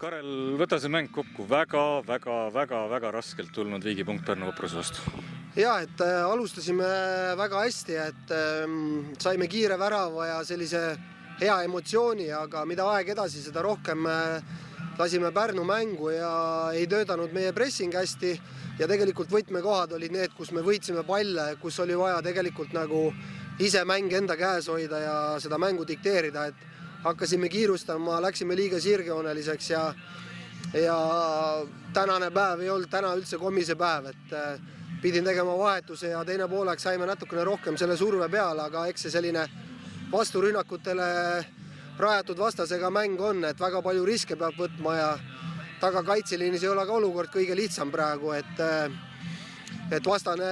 Karel, võta see mäng kokku. Väga raskelt tulnud viigipunkt Pärnu Vapruse vastu. Ja, et alustasime väga hästi, et saime kiire värava ja sellise hea emotsiooni, aga mida aeg edasi, seda rohkem lasime Pärnu mängu ja ei töötanud meie pressing hästi ja tegelikult võtmekohad olid need, kus me võitsime palle, kus oli vaja tegelikult nagu ise mäng enda käes hoida ja seda mängu dikteerida, et hakkasime kiirustama, läksime liiga sirgjooneliseks ja tänane päev ei olnud täna üldse komise päev, et pidin tegema vahetuse ja teine poolek saime natukene rohkem selle surve peale, aga eks see selline vasturünnakutele rajatud vastasega mäng on, et väga palju riske peab võtma ja taga kaitseliinis ei ole ka olukord kõige lihtsam praegu, et vastane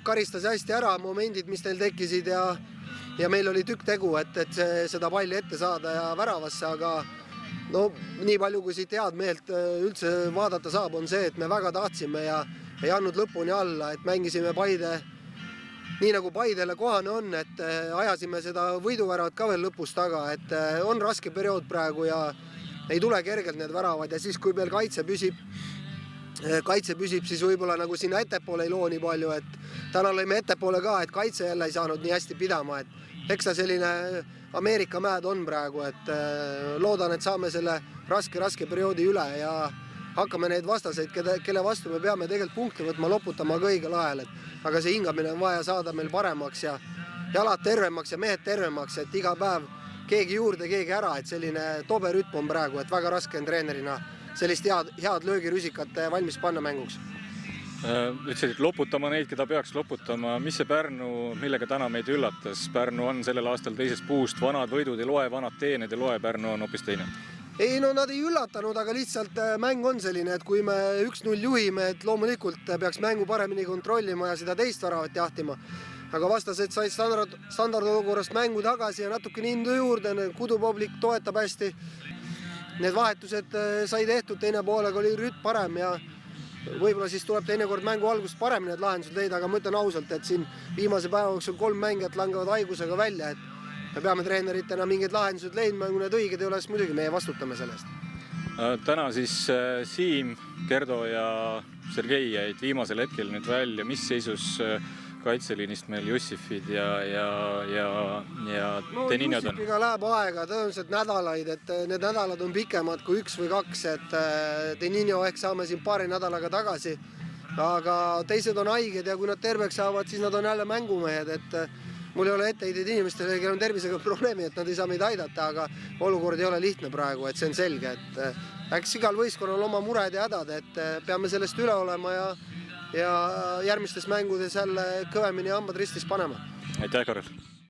karistas hästi ära momendid, mis neil tekkisid ja meil oli tükk tegu, et seda palli ette saada ja väravasse, aga no nii palju, kui siit head meelt üldse vaadata saab, on see, et me väga tahtsime ja ei andnud lõpuni alla, et mängisime Paide nii nagu Paidele kohane on, et ajasime seda võiduväravat ka veel lõpus taga, et on raske periood praegu ja ei tule kergelt need väravad ja siis, kui meil kaitse püsib, siis võib-olla nagu sinna ettepoole ei loo nii palju, et täna lõime ettepoole ka, et kaitse jälle ei saanud nii hästi pidama, et eks ta selline Ameerika mäed on praegu, et loodan, et saame selle raske perioodi üle ja hakkame neid vastaseid, kelle vastu me peame tegelikult punkte võtma, loputama ka õigel ajal, aga see hingamine on vaja saada meil paremaks ja jalad tervemaks ja mehed tervemaks, et iga päev keegi juurde, keegi ära, et selline tobe rütm on praegu, et väga raske on treenerina sellist head löögirüsikat valmis panna mänguks. Ütlesid, loputama neid, keda peaks loputama. Mis see Pärnu, millega täna meid üllatas? Pärnu on sellel aastal teisest puust, vanad võidud ei loe, vanad teened ei loe, Pärnu on hoopis teine. Ei, no nad ei üllatanud, aga lihtsalt mäng on selline, et kui me 1-0 juhime, et loomulikult peaks mängu paremini kontrollima ja seda teist väravat jahtima. Aga vastased said standardolukorrast mängu tagasi ja natukene indu juurde, Kudupublik toetab hästi. Need vahetused sai tehtud, teine poolega oli rütt parem ja võib-olla siis tuleb teinekord mängu algust parem need lahendused leida, aga ma ütlen ausalt, et siin viimase päeva jooksul 3 mängijat langevad haigusega välja, et me peame treeneritena mingid lahendused leidma, kui need õiged ei ole, siis muidugi meie vastutame sellest. Täna siis Siim, Gerdo ja Sergei jäid viimasel hetkel nüüd välja. Mis seisus kaitseliinist meil Jussifid ja Teninjod on? Jussifiga läheb aega, tõenäoliselt nädalaid, et need nädalad on pikemad kui 1 või 2, et Teninjo ehk saame siin paari nädalaga tagasi, aga teised on haiged ja kui nad terveks saavad, siis nad on jälle mängumehed, et mul ei ole etteheideid inimestele, kellel on tervisega probleemi, et nad ei saa meid aidata, aga olukord ei ole lihtne praegu, et see on selge, et äks igal võistkonnal oma mured ja hädad, et peame sellest üle olema ja järgmistes mängudes jälle kõvemini hambad ristis panema. Aitäh, Karel!